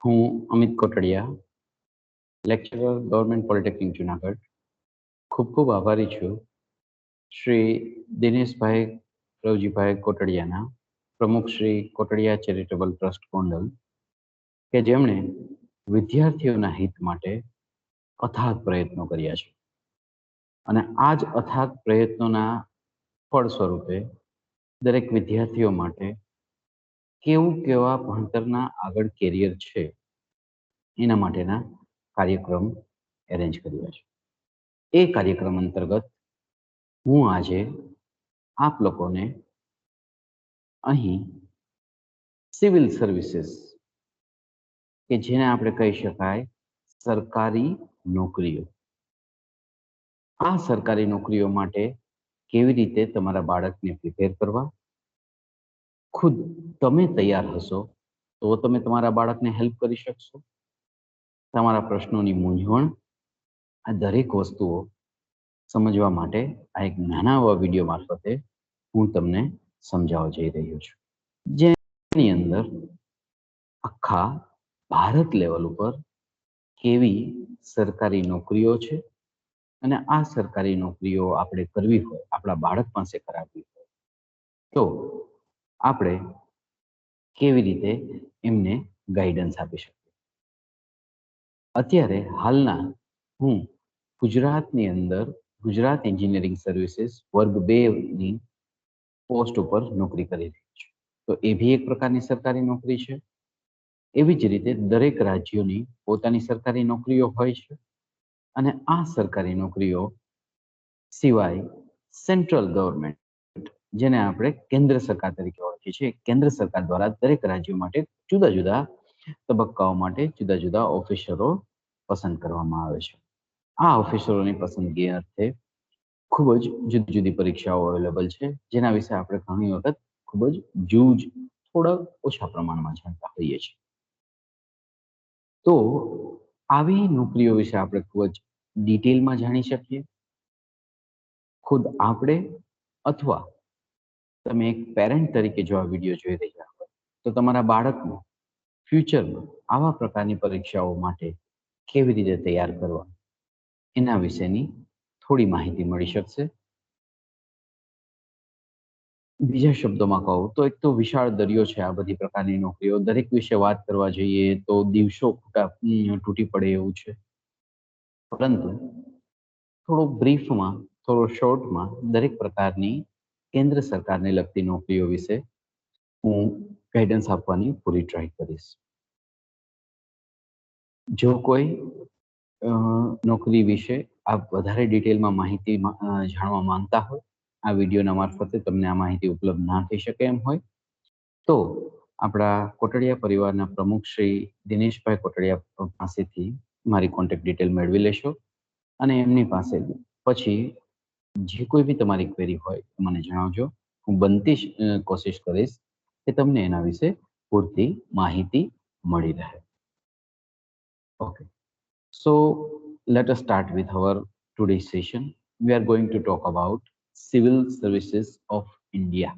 હું Amit Kotadia, lecturer government polytechnic Junagadh. ખૂબ ખૂબ આભારી છું શ્રી દિનેશભાઈ રવજીભાઈ કોટડિયાના, પ્રમુખ શ્રી કોટડિયા ચેરિટેબલ ટ્રસ્ટ ગોંડલ, કે જેમણે વિદ્યાર્થીઓના હિત માટે અથાગ પ્રયત્નો કર્યા છે. અને આ જ અથાગ પ્રયત્નોના ફળ સ્વરૂપે દરેક વિદ્યાર્થીઓ માટે કેવા ભણતરના આગળ કેરિયર છે એના માટેના કાર્યક્રમ એરેન્જ કર્યા છે. એ કાર્યક્રમ અંતર્ગત હું આજે આપ લોકોને અહીં સિવિલ સર્વિસીસ, કે જેને આપણે કહી શકાય સરકારી નોકરીઓ, આ સરકારી નોકરીઓ માટે કેવી રીતે તમારા બાળકને પ્રિપેર કરવા, ખુદ તમે તૈયાર હશો તો તમે તમારા બાળકને હેલ્પ કરી શકશો. તમારા પ્રશ્નોની મૂંઝવણ, આ દરેક વસ્તુઓ સમજવા માટે આ એક નાના એવા વિડીયો મારફતે હું તમને સમજાવવા જઈ રહ્યો છું, જેની અંદર આખા ભારત લેવલ ઉપર કેવી સરકારી નોકરીઓ છે અને આ સરકારી નોકરીઓ આપણે કરવી હોય, આપણા બાળક પાસે કરાવવી હોય, તો આપણે કેવી રીતે એમને ગાઈડન્સ આપી શકીએ. અત્યારે હાલના હું ગુજરાતની અંદર ગુજરાત એન્જિનિયરિંગ સર્વિસીસ વર્ગ 2ની પોસ્ટ ઉપર નોકરી કરી રહી છું. તો એ બી એક પ્રકારની સરકારી નોકરી છે. એવી જ રીતે દરેક રાજ્યોની પોતાની સરકારી નોકરીઓ હોય છે. અને આ સરકારી નોકરીઓ સિવાય સેન્ટ્રલ ગવર્મેન્ટ, જેને આપણે કેન્દ્ર સરકાર તરીકે ઓળખીએ છીએ, કેન્દ્ર સરકાર દ્વારા દરેક રાજ્યો માટે જુદા જુદા તબક્કાઓ માટે જુદા જુદા ઓફિસરો પસંદ કરવામાં આવે છે. આ ઓફિસરોની પસંદગી અર્થે ખૂબ જ જુદી જુદી પરીક્ષાઓ અવેલેબલ છે, જેના વિશે આપણે ઘણી વખત ખૂબ જ થોડા ઓછા પ્રમાણમાં જાણતા હોઈએ છીએ. તો આવી નોકરીઓ વિશે આપણે ખૂબ જ ડિટેલમાં જાણી શકીએ. ખુદ આપણે અથવા તમે એક પેરેન્ટ તરીકે જો આ વિડીયો જોઈ રહ્યા હોય તો તમારા બાળકને ફ્યુચરમાં આવા પ્રકારની પરીક્ષાઓ માટે કેવી રીતે તૈયાર કરવા, એના વિશેની થોડી માહિતી મળી શકશે. બીજા શબ્દોમાં કહું તો એક તો વિશાળ દરિયો છે આ બધી પ્રકારની નોકરીઓ. દરેક વિશે વાત કરવા જઈએ તો દિવસો તૂટી પડે એવું છે. પરંતુ થોડો બ્રીફમાં, થોડો શોર્ટમાં દરેક પ્રકારની કેન્દ્ર સરકારને લગતી નોકરીઓ વિશે હું ગાઈડન્સ આપવાની પૂરી ટ્રાય કરીશ. જો કોઈ નોકરી વિશે આપ વધારે ડિટેલમાં માહિતી જાણવા માંગતા હોય, આ વિડીયોના મારફતે તમને આ માહિતી ઉપલબ્ધ ના થઈ શકે એમ હોય, તો આપણા કોટડિયા પરિવારના પ્રમુખ શ્રી દિનેશભાઈ કોટડિયા પાસેથી મારી કોન્ટેક્ટ ડિટેલ મેળવી લેશો અને એમની પાસે પછી જે કોઈ બી તમારી ક્વેરી હોય મને જણાવજો. હું બનતી કોશિશ કરીશ કે તમને એના વિશે પૂરતી માહિતી મળી રહે. Okay, so let us start with our today's session. We are going to talk about civil services of India.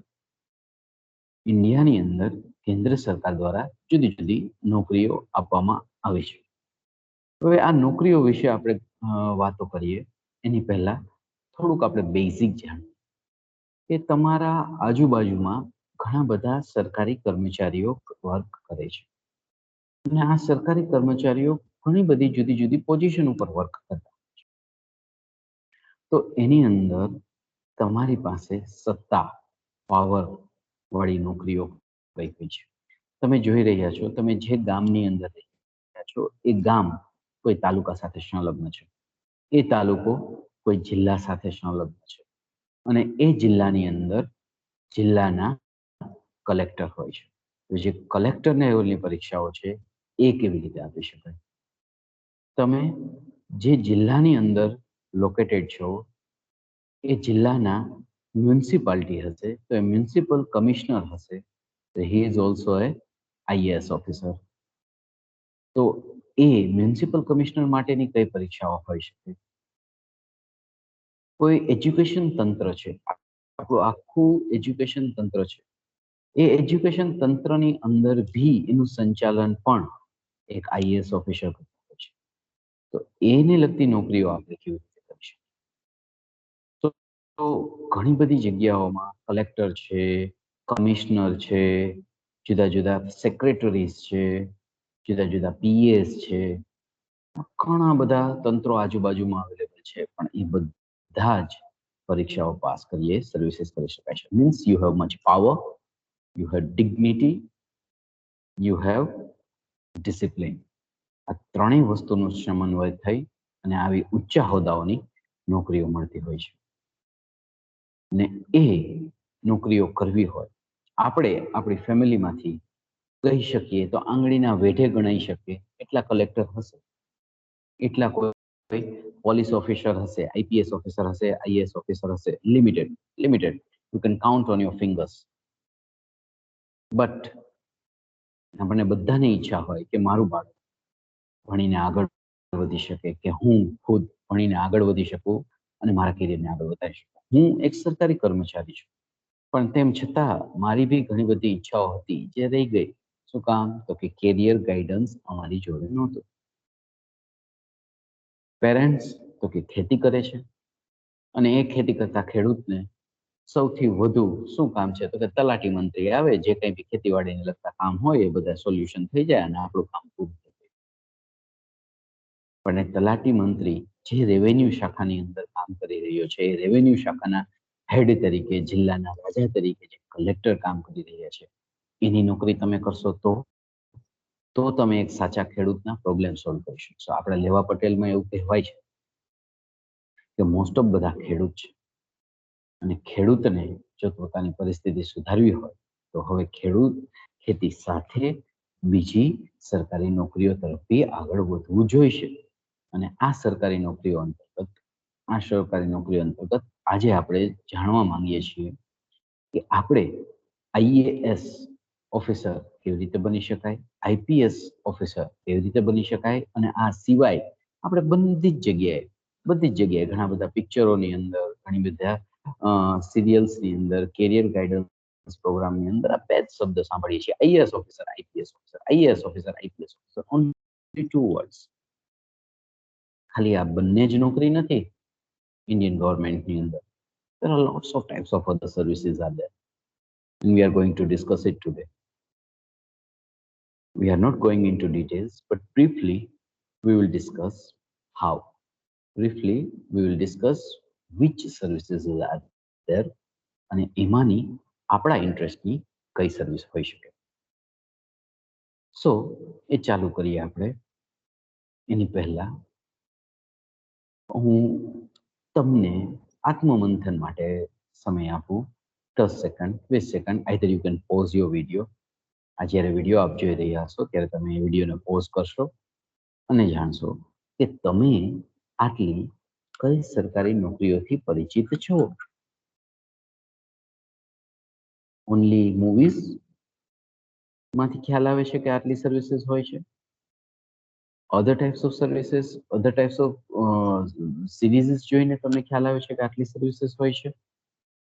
ઇન્ડિયાની અંદર કેન્દ્ર સરકાર દ્વારા જુદી જુદી નોકરીઓ આપવામાં આવે છે. હવે આ નોકરીઓ વિશે આપણે વાતો કરીએ એની પહેલા થોડુંક આપણે બેઝિક જાણીએ કે તમારા આજુબાજુમાં ઘણા બધા સરકારી કર્મચારીઓ વર્ક કરે છે અને આ સરકારી કર્મચારીઓ ઘણી બધી જુદી જુદી પોઝિશન ઉપર વર્ક કરતા હોય છે. તો એની અંદર તમારી પાસે સત્તા, પાવર વાળી નોકરીઓ કઈ કઈ છે તમે જોઈ રહ્યા છો. તમે જે ગામની અંદર રહી રહ્યા છો એ ગામ કોઈ તાલુકા સાથે સંલગ્ન છે, એ તાલુકો કોઈ જિલ્લા સાથે સંલગ્ન છે અને એ જિલ્લાની અંદર જિલ્લાના કલેક્ટર હોય છે. તો જે કલેક્ટર લેવલની પરીક્ષાઓ છે એ કેવી રીતે આપી શકાય? તમે જે જિલ્લાની અંદર લોકેટેડ છો એ જિલ્લાના મ્યુનિસિપાલિટી હશે તો એ મ્યુનિસિપલ કમિશનર હશે, તો he is also a IAS officer. તો એ મ્યુનિસિપલ કમિશનર માટેની કઈ પરીક્ષાઓ હોઈ શકે? કોઈ એજ્યુકેશન તંત્ર છે, આપણું આખું એજ્યુકેશન તંત્ર છે, એ એજ્યુકેશન તંત્રની અંદર ભી એનું સંચાલન પણ એક આઈએએસ ઓફિસર કરતા હોય છે. તો એને લગતી નોકરીઓ આપણે કેવી રીતે કરી શકીએ? તો તો ઘણી બધી જગ્યાઓમાં કલેક્ટર છે, કમિશનર છે, જુદા જુદા સેક્રેટરીઝ છે, જુદા જુદા પીએસ છે, ઘણા બધા તંત્રો આજુબાજુમાં અવેલેબલ છે, પણ એ બધા જ પરીક્ષાઓ પાસ કરીએ સર્વિસીસ કરી શકાય છે. Means you have much power, you have dignity, you have discipline. આ ત્રણેય વસ્તુનો સમન્વય થઈ અને આવી ઊંચા હોદ્દાઓની નોકરીઓ મળતી હોય છે. ને એ નોકરીઓ કરવી હોય, આપણે આપણી ફેમિલીમાંથી કહી શકીએ તો આંગળીના વેઢે ગણાઈ શકીએ એટલા કલેક્ટર હશે, એટલા કોઈ પોલીસ ઓફિસર હશે, આઈપીએસ ઓફિસર હશે, આઈએએસ ઓફિસર હશે. Limited you can count on your fingers. But આપણને બધાની ઈચ્છા હોય કે મારું બાળક ભણીને આગળ વધી શકે, કે હું ખુદ ભણીને આગળ વધી શકું અને મારા કેરિયરને આગળ વધારી શકું. હું એક સરકારી કર્મચારી છું, પણ તેમ છતાં મારી બી ઘણી બધી ઈચ્છાઓ હતી જે રહી ગઈ. શું કામ? તો કે કેરિયર ગાઈડન્સ અમારી જોડે નહોતું. પેરેન્ટ્સ તો કે ખેતી કરે છે અને એ ખેતી કરતા ખેડૂતને સૌથી વધુ શું કામ છે? તો કે તલાટી મંત્રી આવે, જે કંઈ બી ખેતીવાડીને લગતા કામ હોય એ બધા સોલ્યુશન થઈ જાય અને આપણું કામ પૂરું થઈ જાય. પણ એ તલાટી મંત્રી જે રેવન્યુ શાખાની અંદર કામ કરી રહ્યો છે, એ રેવન્યુ શાખાના હેડ તરીકે, જિલ્લાના રાજા તરીકે જે કલેક્ટર કામ કરી રહ્યા છે, એની નોકરી તમે કરશો તો તમે એક સાચા ખેડૂતના પ્રોબ્લેમ સોલ્વ કરી શકશો. આપણે લેવા પટેલમાં એવું કહેવાય છે કે મોસ્ટ ઓફ બધા ખેડૂત છે, અને ખેડૂતને જો પોતાની પરિસ્થિતિ સુધારવી હોય તો હવે ખેડૂત ખેતી સાથે બીજી સરકારી નોકરીઓ તરફથી આગળ વધવું જોઈશે. અને આ સરકારી નોકરીઓ અંતર્ગત આજે આપણે જાણવા માંગીએ છીએ કે આપણે આઈએએસ ઓફિસર કેવી રીતે બની શકાય, આઈપીએસ ઓફિસર કેવી રીતે બની શકાય, અને આ સિવાય આપણે બધી જ જગ્યાએ ઘણા બધા પિક્ચરોની અંદર, ઘણી બધા સિરિયલ્સની અંદર, કેરિયર ગાઈડન્સ પ્રોગ્રામની અંદર આ બે જ શબ્દ સાંભળીએ છીએ: IAS officer, IPS officer, IAS officer, IPS officer. Only two words. ખાલી આ બંને જ નોકરી નથી ઇન્ડિયન ગવર્મેન્ટની અંદર. There are lots of types of other services are there, and we are going to discuss it today. We are not going into details, but briefly we will discuss how. Briefly we will discuss which services are there અને એમાંની આપણા ઇન્ટરેસ્ટની કઈ service હોઈ શકે. સો એ ચાલુ કરીએ આપણે. એની પહેલા હું તમને આત્મમંથન માટે સમય આપું, 10 second, 20 second. Either you can pause your video. આ જ્યારે વિડીયો આપ જોઈ રહ્યા હશો ત્યારે તમે વિડીયોને પોઝ કરશો અને જાણશો કે તમે આટલી કઈ સરકારી નોકરીઓથી પરિચિત છો. ઓનલી મૂવીઝ માંથી ખ્યાલ આવે છે કે આટલી સર્વિસીસ હોય છે? Other types of services, other types of series જોઈને તમને ખ્યાલ આવે છે કે આટલી સર્વિસીસ હોય છે?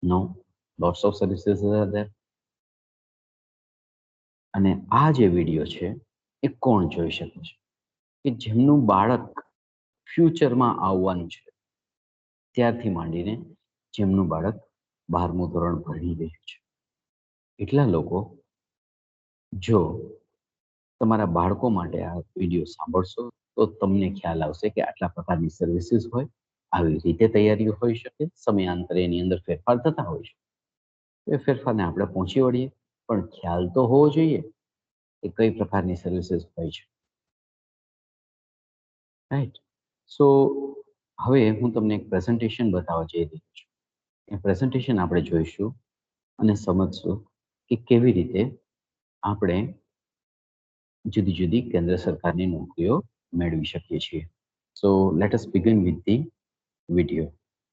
No, lots of services are there. અને આ જે વિડીયો છે એ કોણ જોઈ શકે છે? કે જેમનું બાળક ફ્યુચરમાં આવવાનું છે, ત્યારથી માંડીને જેમનું બાળક 12મું ધોરણ ભણી રહ્યું છે. એટલા લોકો જો તમારા બાળકો માટે આ વિડીયો સાંભળશો તો તમને ખ્યાલ આવશે કે આટલા પ્રકારની સર્વિસીસ હોય, આવી રીતે તૈયારીઓ હોઈ શકે, સમયાંતરે એની અંદર ફેરફાર થતા હોય છે. એ ફેરફારને આપણે પહોંચી વળીએ, પણ ખ્યાલ તો હોવો જોઈએ કે કઈ પ્રકારની સર્વિસીસ હોય છે. રાઈટ. સો હવે હું તમને એક પ્રેઝન્ટેશન બતાવવા જઈ રહ્યો છું. એ પ્રેઝન્ટેશન આપણે જોઈશું અને સમજશું કે કેવી રીતે આપણે જુદી જુદી કેન્દ્ર સરકારની નોકરીઓ મેળવી શકીએ છીએ. So let us begin with the video.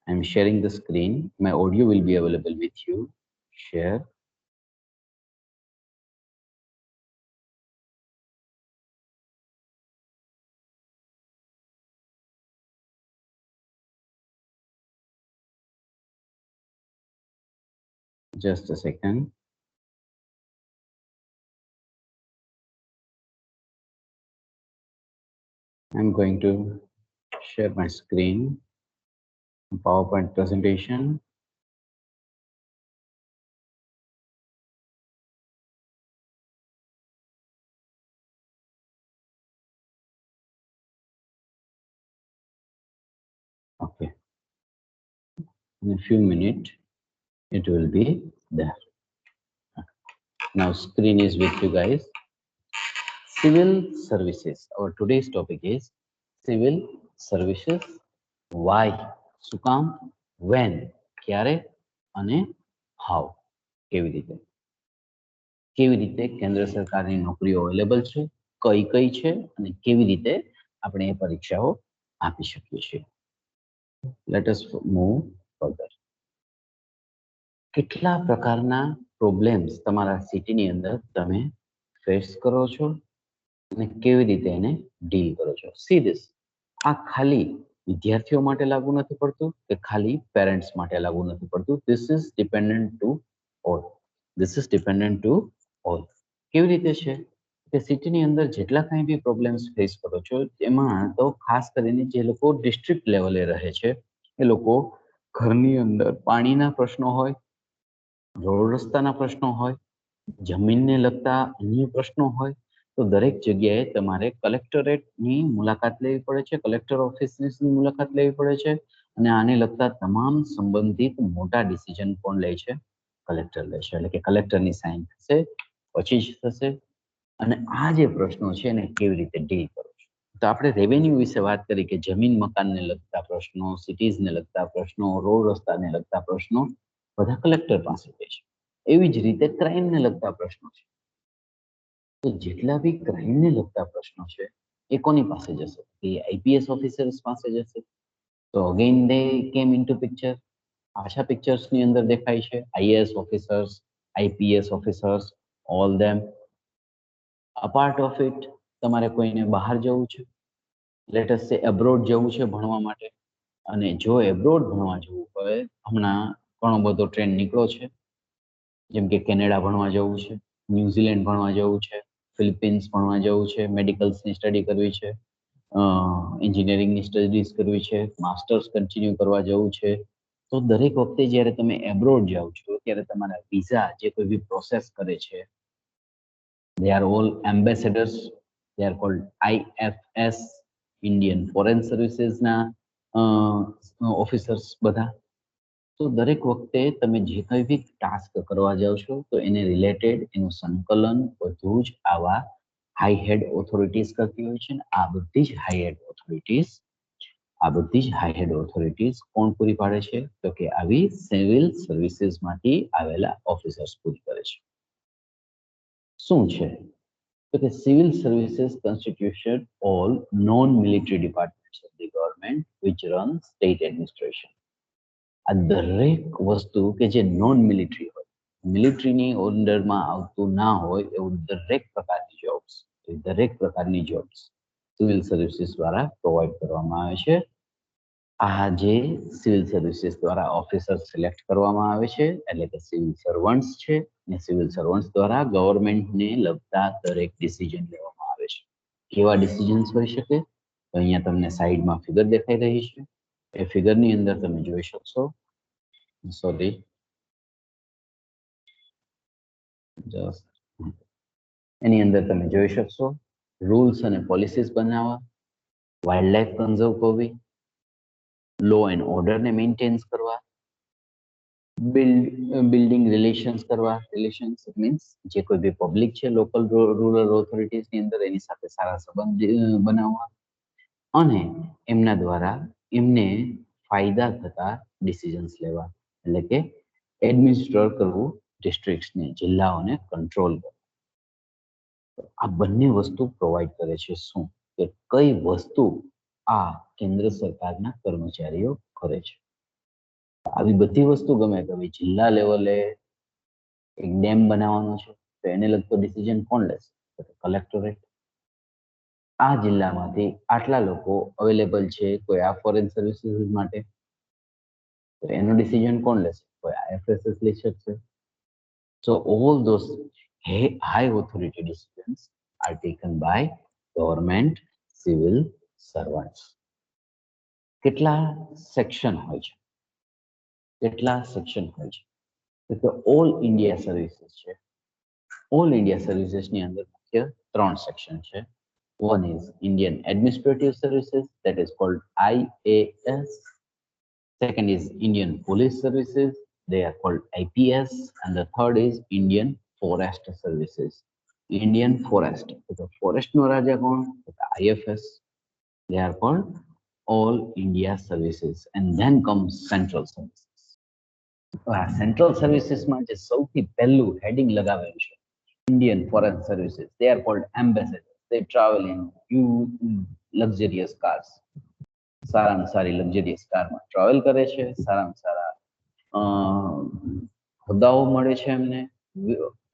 I am sharing the screen. My audio will be available with you. Share. Just a second. I'm going to share my screen, PowerPoint presentation. Okay, in a few minutes, it will be there. Now screen is with you guys. Civil services. Our today's topic is civil services. Why? શું કામ? When? ક્યારે? અને how? કેવી રીતે? કેવી રીતે કેન્દ્ર સરકારની નોકરીઓ અવેલેબલ છે? કઈ કઈ છે? અને કેવી રીતે આપણે એ પરીક્ષાઓ આપી શકીએ છીએ? Let us move further. કેટલા પ્રકારના પ્રોબ્લેમ્સ તમારા સિટીની અંદર તમે ફેસ કરો છો અને કેવી રીતે એને ડીલ કરો છો? See this. આ ખાલી વિદ્યાર્થીઓ માટે લાગુ નથી પડતું કે ખાલી પેરેન્ટ્સ માટે લાગુ નથી પડતું. This is dependent to all. This is dependent to all. કેવી રીતે છે કે સિટીની અંદર જેટલા કાંઈ બી પ્રોબ્લેમ્સ ફેસ કરો છો એમાં તો ખાસ કરીને જે લોકો ડિસ્ટ્રિક્ટ લેવલે રહે છે એ લોકો ઘરની અંદર પાણીના પ્રશ્નો હોય, રોડ રસ્તાના પ્રશ્નો હોય, જમીનને લગતા અન્ય પ્રશ્નો હોય, તો દરેક જગ્યાએ તમારે કલેક્ટરેટની મુલાકાત લેવી પડે છે, કલેક્ટર ઓફિસની મુલાકાત લેવી પડે છે અને આને લગતા તમામ સંબંધિત મોટા ડિસિઝન કોણ લે છે? કલેક્ટર લે છે. એટલે કે કલેક્ટરની સાઇન થશે પછી જ થશે. અને આ જે પ્રશ્નો છે એને કેવી રીતે ડીલ કરો છો? તો આપણે રેવન્યુ વિશે વાત કરી કે જમીન મકાનને લગતા પ્રશ્નો, સિટીઝને લગતા પ્રશ્નો, રોડ રસ્તાને લગતા પ્રશ્નો બધા કલેક્ટર પાસે હોય છે. એવી જ રીતે ક્રાઇમને લગતા પ્રશ્નો છે. તો જેટલા બી ક્રાઇમને લગતા પ્રશ્નો છે એ કોની પાસે જશે? એ આઈપીએસ ઓફિસર્સ પાસે જશે. તો અગેન દે કેમ ઇન્ટુ પિક્ચર. પાછા પિક્ચર્સની અંદર દેખાય છે IAS officers, IPS officers, all them. Apart of it તમારે કોઈને બહાર જવું છે, લેટ અસ સે એબ્રોડ જવું છે ભણવા માટે, અને જો એબ્રોડ ભણવા જવું હોય, હમણાં ઘણો બધો ટ્રેન્ડ નીકળ્યો છે, જેમ કે કેનેડા ભણવા જવું છે, ન્યુઝીલેન્ડ ભણવા જવું છે, ફિલિપિન્સ ભણવા જવું છે, મેડિકલ્સની સ્ટડી કરવી છે, એન્જિનિયરિંગની સ્ટડીઝ કરવી છે, માસ્ટર્સ કન્ટિન્યુ કરવા જવું છે, તો દરેક વખતે જ્યારે તમે એબ્રોડ જાઓ છો ત્યારે તમારા વિઝા જે કોઈ બી પ્રોસેસ કરે છે, they are all ambassadors. They are called IFS, Indian Foreign Services ના ઓફિસર્સ બધા. તો દરેક વખતે તમે જે કંઈ બી ટાસ્ક કરવા જાઓ છો તો એને રિલેટેડ એનું સંકલન બધું જ આવા હાઈ હેડ ઓથોરિટીઝ કરતી હોય છે. આ બધી જ હાઈ હેડ ઓથોરિટીઝ કોણ પૂરી પાડે છે? તો કે આવી સિવિલ સર્વિસીસમાંથી આવેલા ઓફિસર્સ પૂરી કરે છે. શું છે? તો કે civil services constitution all non military departments of the government which run state administration. આ દરેક વસ્તુ કે જે નોન મિલિટરી હોય, મિલિટરીની અંડરમાં આવતું ના હોય એવું દરેક પ્રકારની જોબ્સ સિવિલ સર્વિસીસ દ્વારા પ્રોવાઈડ કરવામાં આવે છે. આ જે સિવિલ સર્વિસીસ દ્વારા ઓફિસર સિલેક્ટ કરવામાં આવે છે એટલે કે સિવિલ સર્વન્ટ્સ છે, અને સિવિલ સર્વન્ટ્સ દ્વારા ગવર્મેન્ટને લગતા દરેક ડિસિઝન લેવામાં આવે છે. કેવા ડિસિઝન્સ હોઈ શકે? તો અહીંયા તમને સાઈડમાં ફિગર દેખાઈ રહી છે. એ ફિગરની અંદર તમે જોઈ શકશો. સોરી, એની અંદર તમે જોઈ શકશો રૂલ્સ અને પોલિસીસ બનાવવા, વાઇલ્ડ લાઈફ કન્ઝર્વ કરવી, લો એન્ડ ઓર્ડરને મેન્ટેન કરવા, બિલ્ડિંગ રિલેશન્સ કરવા. રિલેશન્સ મીન્સ જે કોઈ બી પબ્લિક છે લોકલ રૂરલ ઓથોરિટીઝની અંદર એની સાથે સારા સંબંધ બનાવવા, અને એમના દ્વારા એમને ફાયદા થતા ડિસિઝન્સ લેવા, એટલે કે એડમિનિસ્ટર કરવું, ડિસ્ટ્રિક્ટ્સને, જિલ્લાઓને કંટ્રોલ કરવું. આ બંને વસ્તુ પ્રોવાઈડ કરે છે. શું? કે કઈ વસ્તુ આ કેન્દ્ર સરકારના કર્મચારીઓ કરે છે. આવી બધી વસ્તુ ગમે કે ભાઈ જિલ્લા લેવલે એક ડેમ બનાવવાનો છે તો એને લગતો ડિસિઝન કોણ લેશે? કલેક્ટરેટ. આ જિલ્લામાંથી આટલા લોકો અવેલેબલ છે કોઈ આ ફોરેન સર્વિસીસ માટે, તો એનો ડિસિઝન કોણ લેશે? કોઈ આઈએફએસએસ લઈ શકશે. So all those high authority decisions are taken by government civil servants. કેટલા સેક્શન હોય છે? કેટલા સેક્શન હોય છે? તો ઓલ ઇન્ડિયા સર્વિસીસ છે. ઓલ ઇન્ડિયા સર્વિસીસની અંદર મુખ્ય 3 સેક્શન છે. One is Indian Administrative Services, that is called IAS. Second is Indian Police Services, they are called IPS. And the third is Indian Forest Services. Indian Forest, the forest no raja kon, IFS. They are called All India Services. And then comes Central Services. Central Services માં જે સૌથી પહેલું heading લગાવેલું છે, Indian Foreign Services. They are called ambassadors. They travel in luxurious cars. સારામાં સારી luxurious કારમાં travel કરે છે, સારામાં સારા હોદ્દાઓ મળે છે એમને,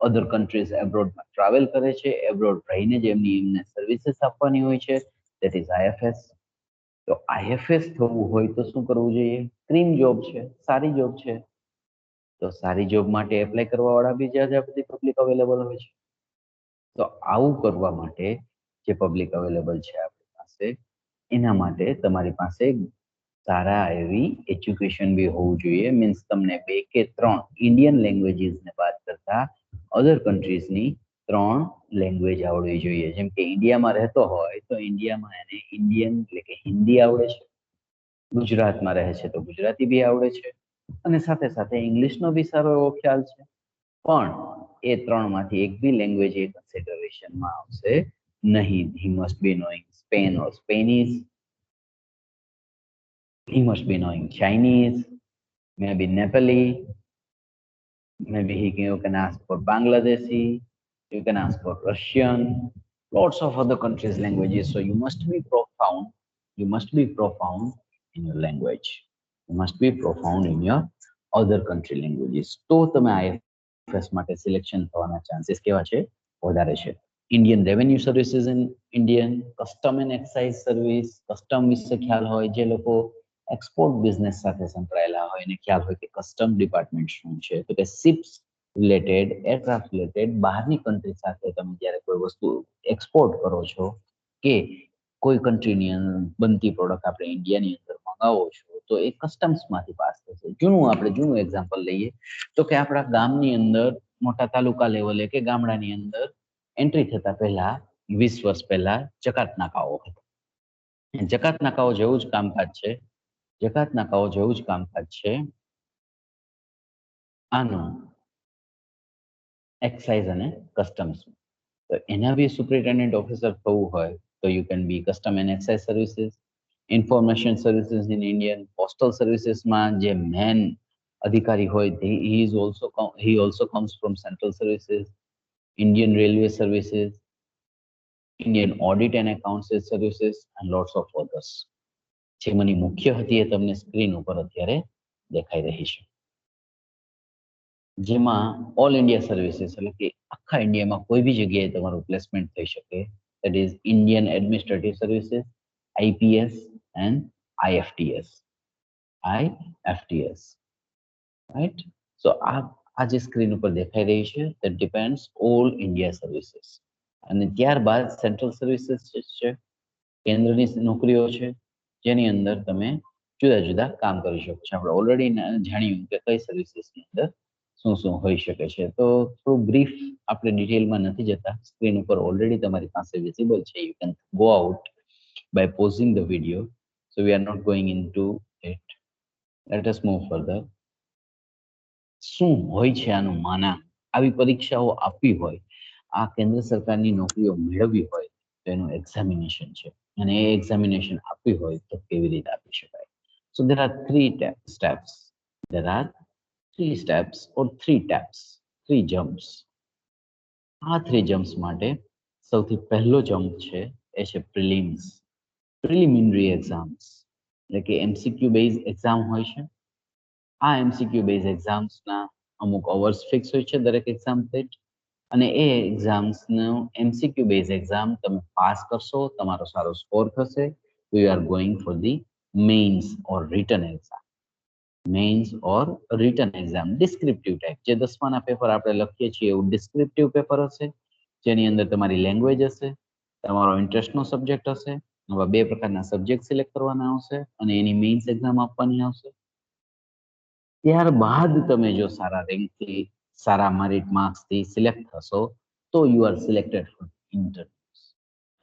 અધર કન્ટ્રીઝ એબ્રોડમાં ટ્રાવેલ કરે છે, એબ્રોડ રહીને જ એમને સર્વિસીસ આપવાની હોય છે, દેટ ઇઝ IFS. તો IFS થવું હોય તો શું કરવું જોઈએ? ક્રીમ જોબ છે, સારી જોબ છે, તો સારી જોબ માટે એપ્લાય કરવા વાળા બી જ્યાં બધી પબ્લિક અવેલેબલ હોય છે. તો આવું કરવા માટે જે પબ્લિક અવેલેબલ છે આપણી પાસે, એના માટે તમારી પાસે સારા એવી એજ્યુકેશન બી હોવું જોઈએ. મીન્સ તમને 2 કે 3 ઇન્ડિયન લેંગ્વેજીસને બાદ કરતા અધર કન્ટ્રીઝની 3 લેંગ્વેજ આવડવી જોઈએ. જેમ કે ઇન્ડિયામાં રહેતો હોય તો ઇન્ડિયામાં એને ઇન્ડિયન એટલે કે હિન્દી આવડે છે, ગુજરાતમાં રહે છે તો ગુજરાતી બી આવડે છે, અને સાથે સાથે ઇંગ્લિશનો બી સારો એવો ખ્યાલ છે. પણ એ 3માંથી એક બી લેંગ્વેજ એ કન્સિડરેશનમાં આવશે નહીં. He must be knowing Spain or Spanish. He must be knowing Chinese, maybe Nepali, maybe you can ask for Bangladeshi, you can ask for Russian, lots of other countries' languages. So you must be profound. You must be profound in your language. You must be profound in your other country languages. તો તમે IFS માટે selection થવાના chances કેવા છે? વધારે છે. Indian revenue services in Indian, custom and excise service, custom વિશે ખ્યાલ હોય, જે લોકો એક્સપોર્ટ બિઝનેસ સાથે સંકળાયેલા હોય એને ખ્યાલ હોય કે કસ્ટમ ડિપાર્ટમેન્ટ શું છે. તો કે શિપ્સ રિલેટેડ, એરક્રાફ્ટ રિલેટેડ બહારની કન્ટ્રી સાથે તમે જ્યારે કોઈ વસ્તુ એક્સપોર્ટ કરો છો કે કોઈ કન્ટ્રીની અંદર બનતી પ્રોડક્ટ આપણે ઇન્ડિયાની અંદર મંગાવો છો તો એ કસ્ટમ્સમાંથી પાસ થશે. જૂનું એક્ઝામ્પલ લઈએ તો કે આપણા ગામની અંદર મોટા તાલુકા લેવલે કે ગામડાની અંદર એન્ટ્રી થતા પહેલા 20 વર્ષ પહેલા જકાત નાકાઓ હતા. જકાત નાકાઓ જેવું જ કામકાજ છે. જકાત નાકાઓ જેવું જ કામકાજ છે આનું એક્સાઇઝ અને કસ્ટમ્સ. તો એના બી સુપ્રિન્ટેન્ડન્ટ ઓફિસર થવું હોય તો you can be custom and excise services, information services in Indian, postal સર્વિસીસમાં જે મેન અધિકારી હોય he also comes from central services, Indian railway services, Indian audit and accounts services and lots of others. જેમની મુખ્ય હતી એ તમને સ્ક્રીન ઉપર અત્યારે દેખાઈ રહી છે. જેમાં ઓલ ઇન્ડિયા સર્વિસીસ એટલે કે આખા ઇન્ડિયામાં કોઈ બી જગ્યાએ તમારું પ્લેસમેન્ટ થઈ શકે. That is Indian Administrative Services, IPS and IFTS. IFTS. Right? So આ જે સ્ક્રીન ઉપર દેખાઈ રહી છે that depends all India services. અને ત્યારબાદ સેન્ટ્રલ સર્વિસીસ છે, કેન્દ્રની નોકરીઓ છે જેની અંદર તમે જુદા જુદા કામ કરી શકો છો. આપણે ઓલરેડી જાણ્યું કે કઈ સર્વિસીસની અંદર શું શું હોઈ શકે છે. તો થોડું બ્રીફ આપણે ડિટેલમાં નથી જતા, સ્ક્રીન ઉપર ઓલરેડી તમારી પાસે વિઝિબલ છે. You can go out by pausing the video. So we are not going into it. Let us move further. શું હોય છે આનું માના? આવી પરીક્ષાઓ આપવી હોય, આ કેન્દ્ર સરકારની નોકરીઓ મેળવવી હોય તો એનું એક્ઝામિનેશન છે, અને એ એક્ઝામિનેશન આપવી હોય તો કેવી રીતે આપી શકાય? So there are 3 steps. There are 3 steps or 3 taps, 3 jumps. આ 3 jumps માટે સૌથી પહેલો જમ્પ છે એ છે પ્રિલિમ્સ, પ્રિલિમિનરી એક્ઝામ્સ, એટલે કે MCQ બેઝ એક્ઝામ હોય છે. આ MCQ બેઝ એક્ઝામ્સના અમુક અવર્સ ફિક્સ હોય છે દરેક એક્ઝામ સેટ, અને એ એક્ઝામ્સનું MCQ બેઝ એક્ઝામ તમે પાસ કરશો, તમારો સારો સ્કોર થશે તો you are going for the mains or return exam. Mains or return exam descriptive type, જે 10માના પેપર આપણે લખીએ છીએ એવું ડિસ્ક્રિપ્ટિવ પેપર હશે, જેની અંદર તમારી લેંગ્વેજ હશે, તમારો ઇન્ટરેસ્ટનો સબ્જેક્ટ હશે આવા બે પ્રકારના સબ્જેક્ટ સિલેક્ટ કરવાના આવશે અને એની મેઇન્સ એક્ઝામ આપવાની આવશે. ત્યારબાદ તમે જો સારા રેન્કથી, સારા મેરિટ માર્ક્સથી સિલેક્ટ થશો તો you are selected for interviews.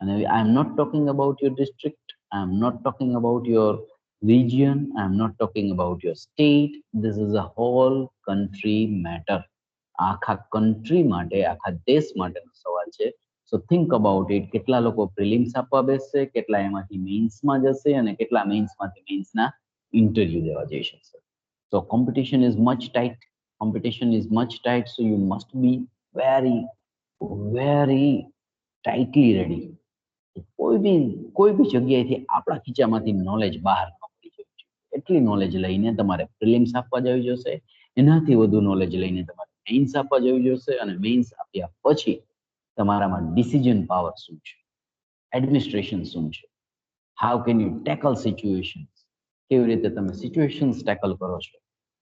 અને I am not talking about your district, I am not talking about your region, I am not talking about your state. This is a whole country matter. આખા country માટે, આખા દેશ માટેનો સવાલ છે. સો think about it. કેટલા લોકો prelims આપવા બેસશે, કેટલા એમાંથી મેઇન્સમાં જશે અને કેટલા મેઇન્સમાંથી મેઇન્સના ઇન્ટરવ્યુ દેવા જઈ શકશે. So competition is much tight. Competition is much tight, so you must be very, very tightly ready. કોઈ બી જગ્યાએથી આપણા ખીચામાંથી નોલેજ બહાર ન પડી જવું જોઈએ. એટલી નોલેજ લઈને તમારે પ્રિલિમ્સ આપવા જવી જોશે, એનાથી વધુ નોલેજ લઈને તમારે મેઇન્સ આપવા જવી જોશે અને મેઇન્સ આપ્યા પછી તમારામાં ડિસિઝન પાવર શું છે, એડમિનિસ્ટ્રેશન શું છે, how can you tackle situations, કેવી રીતે તમે સિચ્યુએશન્સ ટેકલ કરો છો,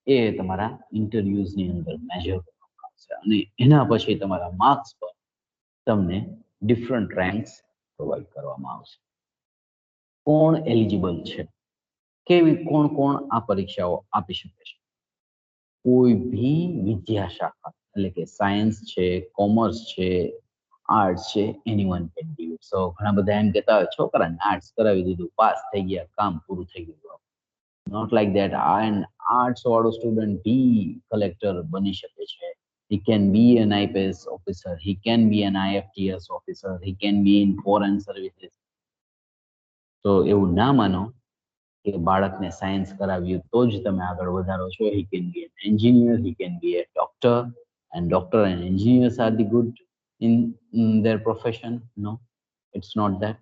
એ તમારા ઇન્ટરવ્યુઝની અંદર મેજર કરવામાં આવશે અને એના પછી તમારા માર્ક્સ પર તમને ડિફરન્ટ રેન્ક્સ પ્રોવાઈડ કરવામાં આવશે. કોણ એલિજિબલ છે, કોણ કોણ આ પરીક્ષાઓ આપી શકે છે? કોઈ ભી વિદ્યા શાખા, એટલે કે સાયન્સ છે, કોમર્સ છે, આર્ટ્સ છે, એનીવન કેન ડુ ઇટ. સો ઘણા બધા એમ કહેતા હોય છોકરાને આર્ટ્સ કરાવી દીધું, પાસ થઈ ગયા, કામ પૂરું થઈ ગયું. Not like that. આર્ટ્સ વાળો સ્ટુડન્ટ બી કલેક્ટર બની શકે છે. He can be an IPS officer, he can be an IFTS officer, he can be in foreign services. તો એવું ના માનો કે બાળકને સાયન્સ કરાવ્યું તો જ તમે આગળ વધારો છો. He can be an engineer, he can be a doctor, and doctor and engineers are the good in their profession. No, it's not that.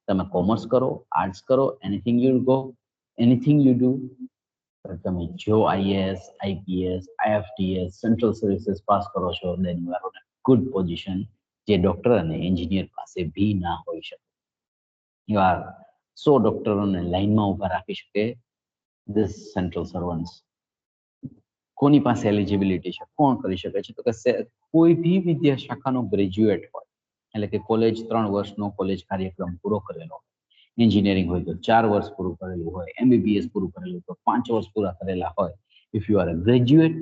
તમે કોમર્સ કરો, આર્ટ્સ કરો, anything you do, તમે જો IAS, IPS, IFTS, central services pass કરો છો, then you are on a good position, જે doctor અને engineer પાસે ભી ના હોઈ શકે. You are 100 ડોક્ટરોને લાઈનમાં ઊભા રાખી શકે this central servants. કોની પાસે એલિજિબિલિટી છે, કોણ કરી શકે છે? તો કે કોઈ ભી વિદ્યા શાખાનો ગ્રેજ્યુએટ હોય, એટલે કે કોલેજ 3 વર્ષનો કોલેજ કાર્યક્રમ પૂરો કરેલો હોય, એન્જિનિયરિંગ હોય તો 4 વર્ષ પૂરું કરેલું હોય, MBBS પૂરું કરેલું તો 5 વર્ષ પૂરા કરેલા હોય. If you are a graduate,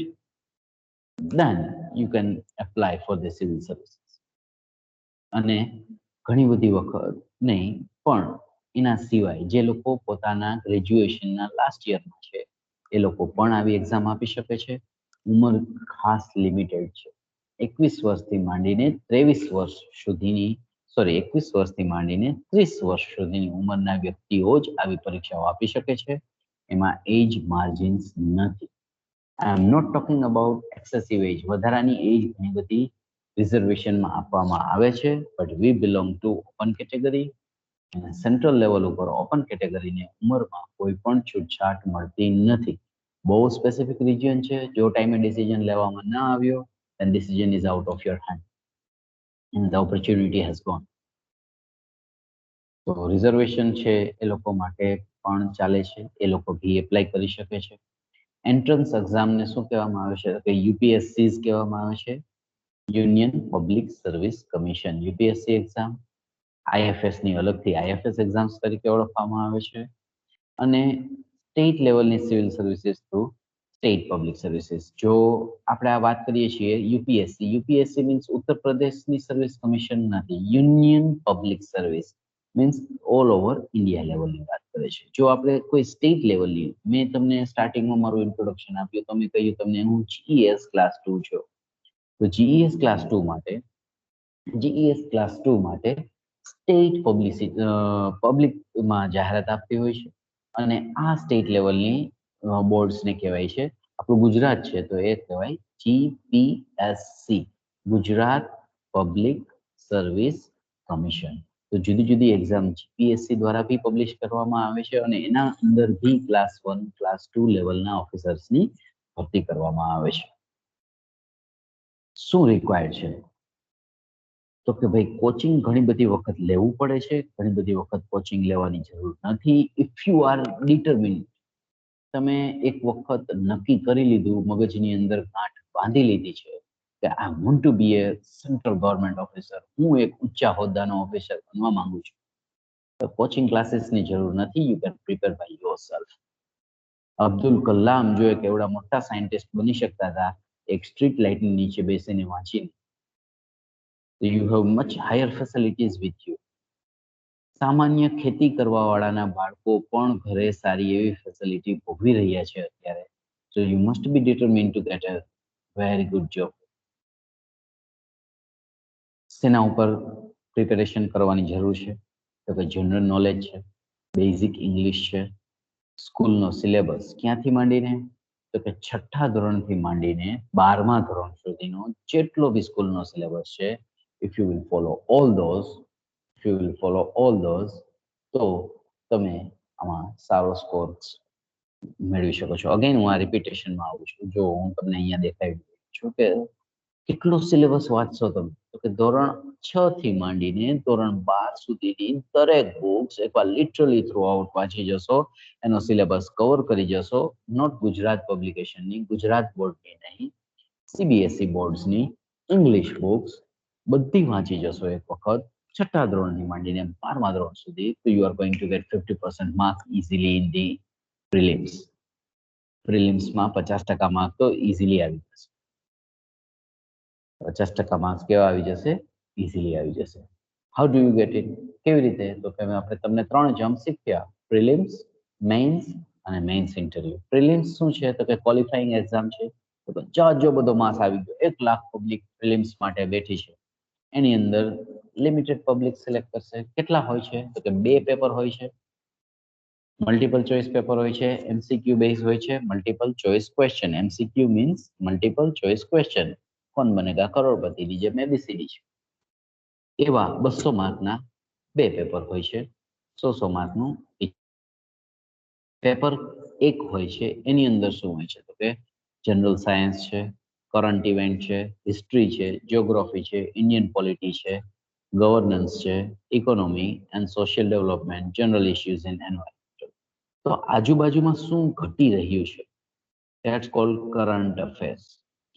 then you can apply for the civil services. અને ઘણી બધી વખત નહીં, પણ એના સિવાય જે લોકો પોતાના ગ્રેજ્યુએશનના લાસ્ટ યરમાં છે એ લોકો પણ આવી એક્ઝામ આપી શકે છે. ઉંમર ખાસ લિમિટેડ છે. 21 વર્ષથી માંડીને 23 વર્ષ સુધીની 21 વર્ષથી માંડીને 30 વર્ષ સુધીની ઉંમરના વ્યક્તિઓ જ આવી પરીક્ષાઓ આપી શકે છે. એમાં એજ માર્જિન્સ નથી. I am not talking about excessive age. વધારાની એજ ઘણી બધી રિઝર્વેશનમાં આપવામાં આવે છે, but we belong to open category. અને સેન્ટ્રલ લેવલ ઉપર ઓપન કેટેગરીને ઉંમરમાં કોઈ પણ છૂટછાટ મળતી નથી. બહુ સ્પેસિફિક રિજિયન છે. જો ટાઈમે ડિસિઝન લેવામાં ન આવ્યો, then decision is out of your hand and the opportunity has gone. તો રિઝર્વેશન છે એ લોકો માટે પણ ચાલે છે, એ લોકો ભી એપ્લાય કરી શકે છે. એન્ટ્રન્સ એક્ઝામને શું કહેવામાં આવે છે? કે યુપીએસસીઝ કહેવામાં આવે છે, union public service commission. UPSC exam IFS ની અલગથી IFS એક્ઝામ્સ તરીકે ઓળખવામાં આવે છે. અને સ્ટેટ લેવલની civil services through state public services. જો આપણે આ વાત કરીએ છીએ યુપીએસસી મીન્સ ઉત્તર પ્રદેશની સર્વિસ કમિશન નથી. Union public service means all over India લેવલની વાત કરે છે. જો આપણે કોઈ સ્ટેટ લેવલની, મેં તમને સ્ટાર્ટિંગમાં મારું ઇન્ટ્રોડક્શન આપ્યું, તમે કહ્યું તમને હું GES ક્લાસ 2 છું, તો GES ક્લાસ 2 માટે સ્ટેટ પબ્લિકમાં જાહેરાત આપતી હોય છે અને આ સ્ટેટ લેવલની બોર્ડ્સને કહેવાય છે. આપણું ગુજરાત છે તો એ કહેવાય GPSC, Gujarat public service commission. તો જુદી જુદી એક્ઝામ જીપીએસસી દ્વારા બી પબ્લિશ કરવામાં આવે છે અને એના અંદર બી ક્લાસ 1, ક્લાસ 2 લેવલના ઓફિસર્સની ભરતી કરવામાં આવે છે. શું રિક્વાયર્ડ છે? તો કે ભાઈ કોચિંગ ઘણી બધી વખત લેવું પડે છે, ઘણી બધી વખત કોચિંગ લેવાની જરૂર નથી. ઇફ યુ આર ડિટરમિન્ડ, તમે એક વખત નક્કી કરી લીધું, મગજની અંદર ગાંઠ બાંધી લીધી છે કે I want to be a central government officer, હું એક ઊંચા હોદ્દાનો ઓફિસર બનવા માંગુ છું, કોચિંગ ક્લાસીસની જરૂર નથી, you can prepare by yourself. Abdul Kalam જો એક એવડા મોટા સાયન્ટિસ્ટ બની શકતા હતા એક સ્ટ્રીટ લાઇટની નીચે બેસીને વાંચીને, તો you have much higher facilities with you. સામાન્ય ખેતી કરવા વાળાના બાળકો પણ ઘરે સારી એવી ફેસિલિટી ભોગવી રહ્યા છે અત્યારે. So you must be determined to get a very good job. શેના ઉપર પ્રિપેરેશન કરવાની જરૂર છે? તો કે જનરલ નોલેજ છે, બેઝિક ઇંગ્લિશ છે, સ્કૂલનો સિલેબસ ક્યાંથી માંડીને તો કે છઠ્ઠા ધોરણથી માંડીને 12મા ધોરણ સુધીનો જેટલો બી સ્કૂલનો સિલેબસ છે, if you will follow all those, તો તમે આમાં સારો સ્કોર મેળવી શકો છો. અગેન હું આ રિપીટેશનમાં આવું છું. જો હું તમને અહીંયા દેખાડી રહ્યો છું કે કેટલો સિલેબસ વાંચશો તમે, તો કે ધોરણ 6 થી માંડીને ધોરણ 12 સુધીની દરેક બુક્સ એકવાર લિટરલી થ્રુ આઉટ વાંચી જશો, એનો સિલેબસ કવર કરી જશો. નોટ ગુજરાત પબ્લિકેશનની, ગુજરાત બોર્ડની નહીં, સીબીએસઈ બોર્ડ્સની ઇંગ્લિશ બુક્સ બધી વાંચી જશો એક વખત, છઠ્ઠા ધોરણથી માંડીને 12મા ધોરણ સુધી, તો you are going to get 50% mark easily in the prelims. પ્રિલિમ્સમાં 50% માર્ક તો ઇઝીલી આવી જશે. 50% માર્ક્સ કેવા આવી જશે? ઇઝીલી આવી જશે. How do you get it? કેવી રીતે? તો કે આપણે તમને 3 જમ્પ શીખ્યા: પ્રિલિમ્સ, મેઇન્સ અને મેઇન્સ ઇન્ટરવ્યુ. પ્રિલિમ્સ શું છે? તો કે ક્વોલિફાઈંગ એક્ઝામ છે. તો જો બધો માસ આવી ગયો, 1 લાખ પબ્લિક પ્રિલિમ્સ માટે બેઠી છે, એની અંદર લિમિટેડ પબ્લિક સિલેક્ટ કરશે. કેટલા હોય છે? તો કે 2 પેપર હોય છે, મલ્ટિપલ ચોઇસ પેપર હોય છે, એમસીક્યુ બેઝ હોય છે, multiple choice question. MCQ means multiple choice question. કોણ બનેગા કરોડપતિની જેમ એબીસીડી છે. એવા 200 માર્કના 2 પેપર હોય છે, 100 માર્કનું પેપર 1 હોય છે. એની અંદર શું હોય છે? તો કે જનરલ સાયન્સ છે, કરંટ ઇવેન્ટ છે, હિસ્ટ્રી છે, જીઓગ્રાફી છે, ઇન્ડિયન પોલિટી છે, ગવર્નન્સ છે, economy and social development, general issues in environment. તો આજુબાજુમાં શું ઘટી રહ્યું છે, ધેટ્સ કોલ્ડ કરંટ અફેર્સ.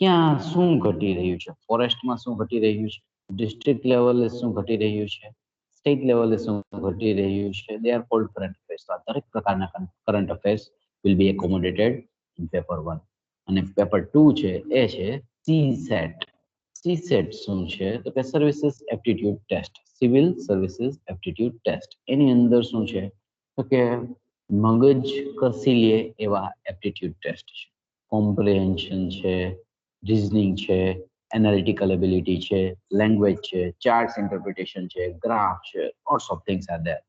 ક્યાં શું ઘટી રહ્યું છે? ફોરેસ્ટમાં શું ઘટી રહ્યું છે? ડિસ્ટ્રિક્ટ લેવલે શું ઘટી રહ્યું છે? સ્ટેટ લેવલે શું ઘટી રહ્યું છે? They are called current affairs. આ દરેક પ્રકારના current affairs will be accommodated in paper 1. અને પેપર 2 છે એ છે સીસેટ. સીસેટ શું છે? તો કે services aptitude test, civil services aptitude test. એની અંદર શું છે? તો કે મગજ કસી લે એવા એપ્ટિટ્યુડ ટેસ્ટ છે. કોમ્પ્રિહેન્શન છે, રીઝનિંગ છે, એનાલિટિકલ એબિલિટી છે, લેંગ્વેજ છે, ચાર્ટ્સ ઇન્ટરપ્રિટેશન છે, ગ્રાફ છે, lots of things are there.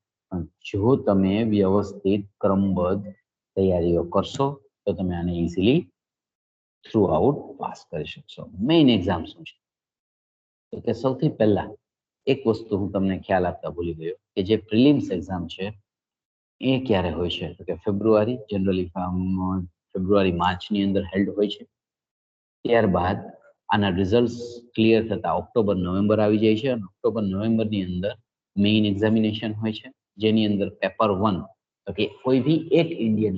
જો તમે વ્યવસ્થિત ક્રમબદ્ધ તૈયારીઓ કરશો તો તમે આને ઇઝીલી થ્રુ આઉટ પાસ કરી શકશો. મેઇન એક્ઝામ શું છે? તો કે સૌથી પહેલા એક વસ્તુ હું તમને ખ્યાલ આપતા ભૂલી ગયો કે જે પ્રિલિમ્સ એક્ઝામ છે એ ક્યારે હોય છે? તો કે ફેબ્રુઆરી, જનરલી ફેબ્રુઆરી માર્ચની અંદર હેલ્ડ હોય છે. ત્યારબાદ આના રિઝલ્ટ્સ ક્લિયર થતા ઓક્ટોબર નવેમ્બર આવી જાય છે, અને ઓક્ટોબર નવેમ્બરની અંદર મેઇન એક્ઝામિનેશન હોય છે, જેની અંદર પેપર 1 તો કે કોઈ બી એક ઇન્ડિયન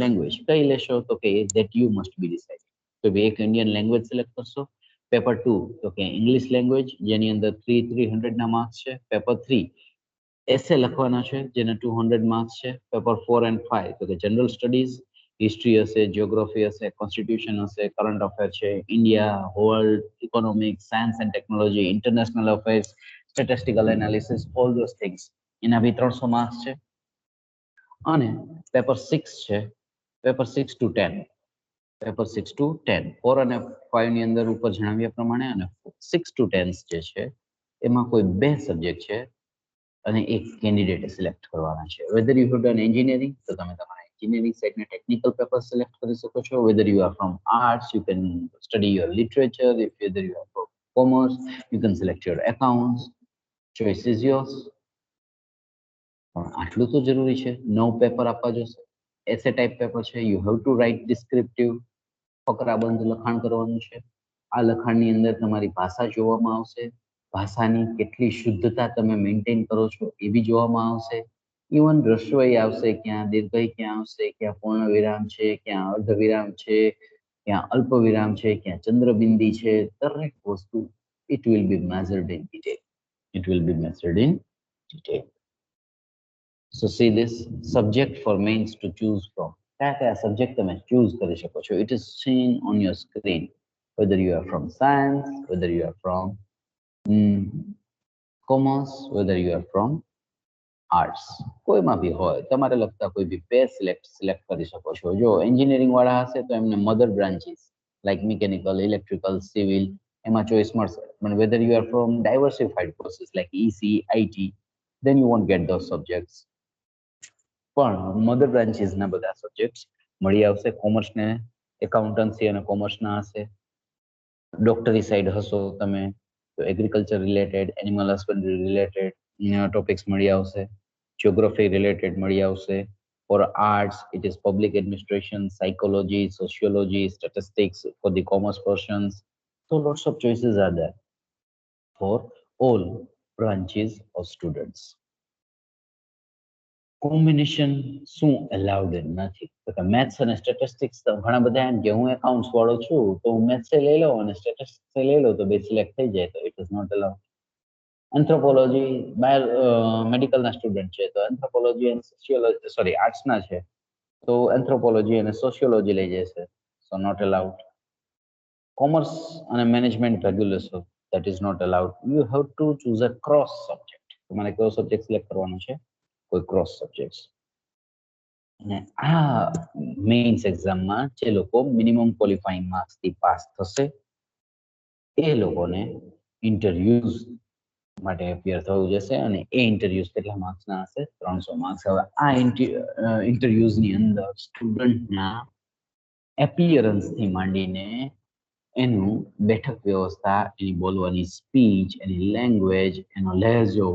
લેંગ્વેજ કઈ લેશો? તો કે that you must B decide. તો એક ઇન્ડિયન લેંગ્વેજ સિલેક્ટ કરશો. પેપર 2 તો કે ઇંગ્લિશ લેંગ્વેજ, જેની અંદર 300 માર્ક્સ છે. પેપર 3 એસે લખવાના છે, જેને 200 માર્ક્સ છે. પેપર 4 એન્ડ 5 તો કે જનરલ સ્ટડીઝ, હિસ્ટ્રી હશે, જીઓગ્રાફી હશે, કોન્સ્ટિટ્યુશન હશે, કરંટ અફેર છે, India, world, economics, science and technology, international affairs, statistical analysis, all those things. એના બી 300 માર્ક્સ છે. અને પેપર 6 છે, પેપર 6 to 10, પેપર 6 to 10, 4 અને 5 ની અંદર ઉપર જણાવ્યા પ્રમાણે, અને 6 to 10 જે છે એમાં કોઈ 2 સબ્જેક્ટ છે અને એક કેન્ડિડેટે સિલેક્ટ કરવાના છે. Whether you have done engineering તો તમે તમારા એન્જિનિયરિંગ સાઇડના ટેકનિકલ પેપર સિલેક્ટ કરી શકો છો. Whether you are from arts, you can study your literature. If whether you are from commerce, you can select your accounts. Choice is yours. પણ આટલું તો જરૂરી છે, 9 પેપર આપવા જોશે. એસે ટાઈપ પેપર છે, you have to write descriptive, ફકરાબંધ લખાણ કરવાનું છે. આ લખાણની અંદર તમારી ભાષા જોવામાં આવશે, ભાષાની કેટલી શુદ્ધતા તમે મેન્ટેન કરો છો એ બી જોવામાં આવશે. ઇવન રસોઈ આવશે, ક્યાં દીર્ઘઈ ક્યાં આવશે, ક્યાં પૂર્ણ વિરામ છે, ક્યાં અર્ધ વિરામ છે, ક્યાં અલ્પ વિરામ છે, ક્યાં ચંદ્રબિંદી છે. દરેક વસ્તુ it will be measured in detail. detail. So see this subject for mains to choose from. क्या subject તમે choose કરી શકો છો. It is seen on your screen whether you are from science, whether you are from commerce, whether you are from arts. કોઈમાં બી હોય તમારે લગતા કોઈ બી બે સિલેક્ટ કરી શકો છો. જો એન્જિનિયરિંગ વાળા હશે તો એમને mother branches like mechanical, electrical, civil એમાં ચોઈસ મળશે. પણ whether you are from diversified courses like EC, IT, then you won't get those subjects. પણ મધર બ્રાન્ચીસના બધા સબ્જેક્ટ્સ મળી આવશે. કોમર્સને એકાઉન્ટન્સી અને કોમર્સના હશે. ડોક્ટરી સાઈડ હશો તમે તો agriculture related, animal husbandry related topics મળી આવશે. જ્યોગ્રાફી રિલેટેડ મળી આવશે. For arts, it is public administration, psychology, sociology, statistics for the commerce portions. So lots of choices are there for all branches of students. Combination શું allowed નથી? તો કે maths અને statistics તો ઘણા બધા એમ કે હું એકાઉન્ટ્સ વાળો છું તો હું મેથ્સ લઈ લઉં અને સ્ટેટિસ્ટિક્સ લઈ લઉં તો બે સિલેક્ટ થઈ જાય, તો it is not allowed. Anthropology મેડિકલના સ્ટુડન્ટ છે તો એન્થ્રોપોલોજી અને સોશિયોલોજી સોરી આર્ટ્સના છે તો એન્થ્રોપોલોજી અને સોશિયોલોજી લઈ જશે, સો નોટ અલાઉડ. કોમર્સ અને મેનેજમેન્ટ રેગ્યુલર છો, that is not allowed. You have to choose a cross subject. તમારે કયો સબ્જેક્ટ સિલેક્ટ કરવાનો છે? કોઈ ક્રોસ સબ્જેક્ટ્સ. અને આ મેઇન્સ એક્ઝામમાં જે લોકો મિનિમમ ક્વોલિફાઈંગ માર્ક્સથી પાસ થશે એ લોકોને ઇન્ટરવ્યુઝ માટે અપિયર થવું જશે અને એ ઇન્ટરવ્યુઝ કેટલા માર્ક્સના હશે? 300 માર્ક્સ. હવે આ ઇન્ટરવ્યુઝની અંદર સ્ટુડન્ટના એપિયરન્સથી માંડીને એનું બેઠક વ્યવસ્થા, એની બોલવાની સ્પીચ, એની લેંગ્વેજ, એનો લહેજો,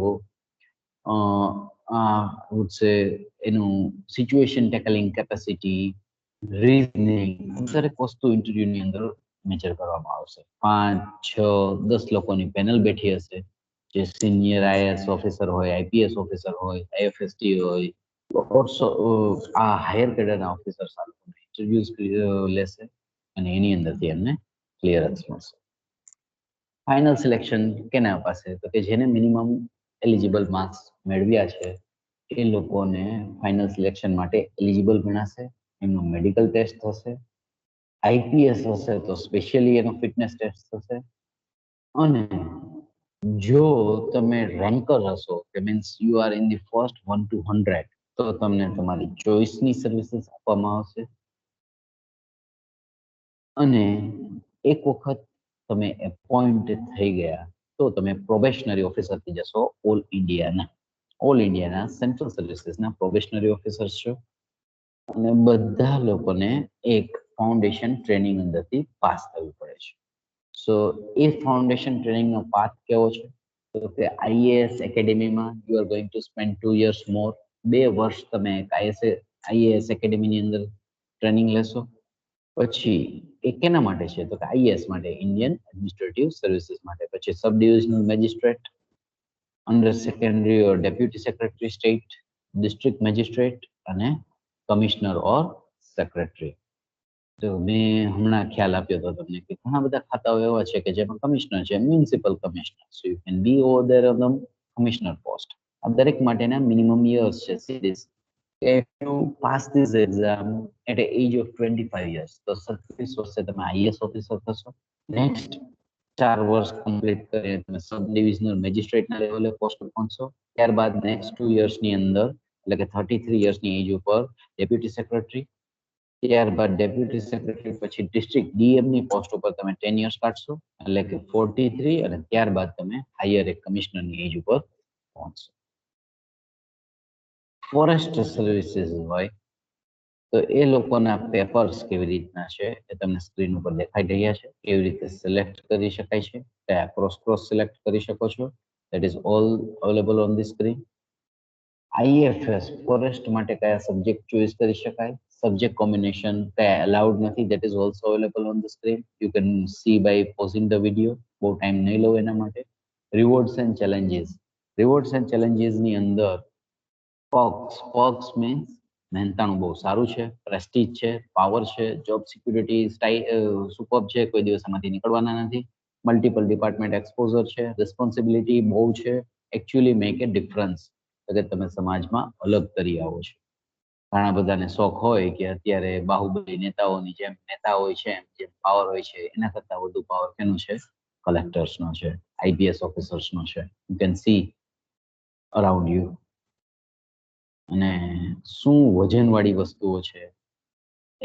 would say એનું સિચ્યુએશન ટેકલિંગ કેપેસિટી, રીઝનિંગ, દરેક વસ્તુ ઇન્ટરવ્યુની અંદર મેજર કરવામાં આવશે. 5, 6, 10 લોકોની પેનલ બેઠી હશે જે સિનિયર આઈએએસ ઓફિસર હોય, આઈપીએસ ઓફિસર હોય, આઈએફએસટી હોય, આ હાયર કેડરના ઓફિસર્સ આ લોકોને ઇન્ટરવ્યુઝ લેશે અને એની અંદરથી એમને ક્લિયરન્સ મળશે. ફાઇનલ સિલેક્શન કેના પાસે? તો કે જેને મિનિમમ એલિજિબલ માર્ક્સ મેળવ્યા છે એ લોકોને ફાઇનલ સિલેક્શન માટે એલિજિબલ ગણાશે. એમનો મેડિકલ ટેસ્ટ થશે. આઈપીએસ હશે તો સ્પેશિયલી એનો ફિટનેસ ટેસ્ટ થશે. અને જો તમે રેન્કર હશો કે means you are in the first 1 to 100 તો તમને તમારી ચોઇસની સર્વિસીસ આપવામાં આવશે. અને એક વખત તમે એપોઇન્ટ થઈ ગયા તો તમે પ્રોબેશનરી ઓફિસર થઈ જશો ઓલ ઇન્ડિયાના સેન્ટ્રલ સર્વિસીસના પ્રોબેશનરી ઓફિસર્સ છો. અને બધા લોકોને એક ફાઉન્ડેશન ટ્રેનિંગ અંદરથી પાસ થવું પડે છે. સો એ ફાઉન્ડેશન ટ્રેનિંગનો પાથ કેવો છે? તો કે આઈએએસ એકેડેમીમાં you are going to spend 2 years more. 2 વર્ષ તમે આઈએએસ એકેડેમીની અંદર ટ્રેનિંગ લેશો. પછી એ કેના માટે છે? તો કે આઈએએસ માટે, ઇન્ડિયન એડમિનિસ્ટ્રેટિવ સર્વિસીસ માટે. પછી sub divisional magistrate, under secretary or deputy secretary state, district magistrate અને કમિશનર ઓર સેક્રેટરી. તો મેં હમણાં ખ્યાલ આપ્યો હતો તમને કે ઘણા બધા ખાતાઓ એવા છે કે જેમાં કમિશનર છે, municipal commissioner. So you can B over there on the commissioner post. આ દરેક માટેના મિનિમમ યર્સ છે. Series if you pass this exam at an age of 25 years તો 37 વર્ષે તમે આઈએએસ ઓફિસર થશો. નેક્સ્ટ 4 વર્ષ કમ્પ્લીટ કરીને તમે સબ ડિવિઝનલ મેજિસ્ટ્રેટના લેવલે પોસ્ટ પહોંચશો. ત્યારબાદ નેક્સ્ટ 2 yearsની અંદર એટલે કે 33 yearsની એજ ઉપર ડેપ્યુટી સેક્રેટરી. ત્યારબાદ ડેપ્યુટી સેક્રેટરી પછી ડિસ્ટ્રિક્ટ ડીએમની પોસ્ટ ઉપર તમે 10 years કાઢશો એટલે કે 43 અને ત્યારબાદ તમે હાયર એક કમિશનરની એજ ઉપર પહોંચશો. ફોરેસ્ટ સર્વિસીસ હોય તો એ લોકોના પેપર્સ કેવી રીતના છે એ તમને સ્ક્રીન ઉપર દેખાઈ રહ્યા છે. કેવી રીતે સિલેક્ટ કરી શકાય છે, કયા ક્રોસ સિલેક્ટ કરી શકો છો, that is all available on the screen. IFS forest માટે કયા સબ્જેક્ટ ચોઈસ કરી શકાય, સબ્જેક્ટ કોમ્બિનેશન કયા અલાઉડ નથી, that is also available on the screen. You can see by pausing the video. બહુ ટાઈમ નહીં લો એના માટે. Rewards and challenges. Rewards and ચેલેન્જીસની અંદર પર્ક્સ મીન્સ મહેનતાણું બહુ સારું છે, પ્રેસ્ટીજ છે, પાવર છે, જોબ સિક્યુરિટી સુપર્બ છે, કોઈ દિવસ એમાંથી નીકળવાના નથી, મલ્ટિપલ ડિપાર્ટમેન્ટ એક્સપોઝર છે, રિસ્પોન્સિબિલિટી બહુ છે, એકચ્યુઅલી મેક એ ડિફરન્સ, કે તમે સમાજમાં અલગ તરી આવો છો. ઘણા બધાને શોખ હોય કે અત્યારે બાહુબલી નેતાઓની જેમ નેતા હોય છે, એમ જેમ પાવર હોય છે, એના કરતા વધુ પાવર કેનું છે? કલેક્ટર્સનો છે, આઈપીએસ ઓફિસર્સનો છે. You can see around you. અને શું વજનવાળી વસ્તુઓ છે,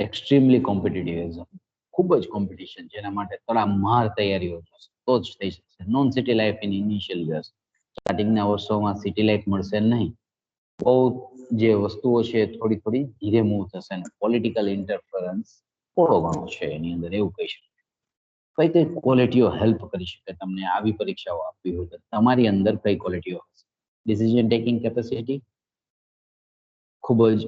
એક્સ્ટ્રીમલી કોમ્પિટિટિવ એક્ઝામ, ખૂબ જ કોમ્પિટિશન, જેના માટે તડામાર તૈયારીઓ થશે તો જ થઈ શકશે. Non city life in initial years, સ્ટાર્ટિંગના વર્ષોમાં સિટી લાઈફ મળશે નહીં. બહુ જે વસ્તુઓ છે થોડી થોડી ધીરે મૂવ થશે, અને પોલિટિકલ ઇન્ટરફરન્સ થોડો ઘણો છે એની અંદર, એવું કહી શકાય. કઈ કઈ ક્વોલિટીઓ હેલ્પ કરી શકે તમને આવી પરીક્ષાઓ આપવી હોય તો? તમારી અંદર કઈ ક્વોલિટીઓ હશે? ડિસિઝન ટેકિંગ કેપેસિટી, ખૂબ જ